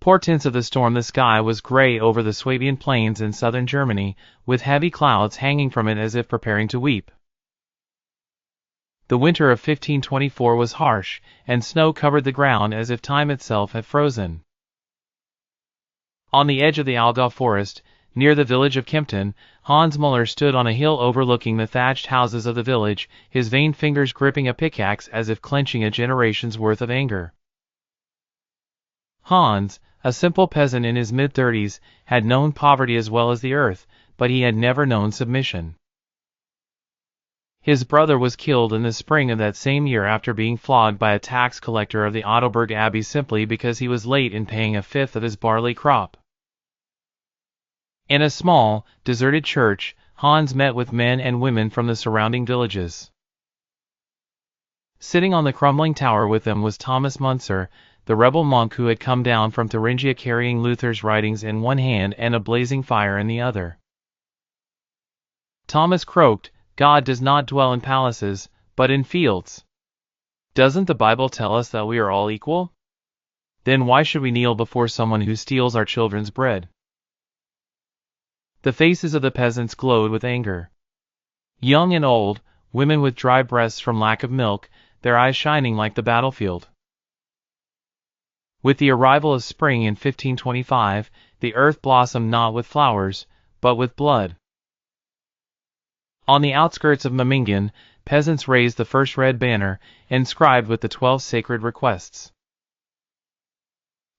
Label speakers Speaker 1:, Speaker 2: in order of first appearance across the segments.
Speaker 1: Portents of the storm. The sky was gray over the Swabian plains in southern Germany, with heavy clouds hanging from it as if preparing to weep. The winter of 1524 was harsh, and snow covered the ground as if time itself had frozen. On the edge of the Allgäu forest, near the village of Kempten, Hans Müller stood on a hill overlooking the thatched houses of the village, his veined fingers gripping a pickaxe as if clenching a generation's worth of anger. Hans, a simple peasant in his mid-30s, had known poverty as well as the earth, but he had never known submission. His brother was killed in the spring of that same year after being flogged by a tax collector of the Ottoberg Abbey simply because he was late in paying a fifth of his barley crop. In a small, deserted church, Hans met with men and women from the surrounding villages. Sitting on the crumbling tower with them was Thomas Munzer, the rebel monk who had come down from Thuringia carrying Luther's writings in one hand and a blazing fire in the other. Thomas croaked, "God does not dwell in palaces, but in fields. Doesn't the Bible tell us that we are all equal? Then why should we kneel before someone who steals our children's bread?" The faces of the peasants glowed with anger. Young and old, women with dry breasts from lack of milk, their eyes shining like the battlefield. With the arrival of spring in 1525, the earth blossomed not with flowers, but with blood. On the outskirts of Memmingen, peasants raised the first red banner, inscribed with the 12 sacred requests.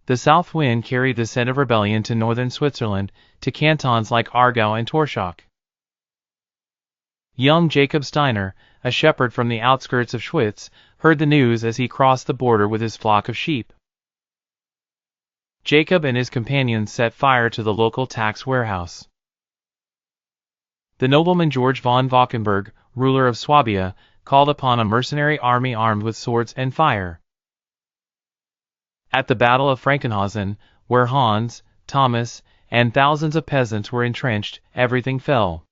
Speaker 1: The south wind carried the scent of rebellion to northern Switzerland, to cantons like Aargau and Torschach. Young Jacob Steiner, a shepherd from the outskirts of Schwyz, heard the news as he crossed the border with his flock of sheep. Jacob and his companions set fire to the local tax warehouse. The nobleman George von Valkenburg, ruler of Swabia, called upon a mercenary army armed with swords and fire. At the Battle of Frankenhausen, where Hans, Thomas, and thousands of peasants were entrenched, everything fell.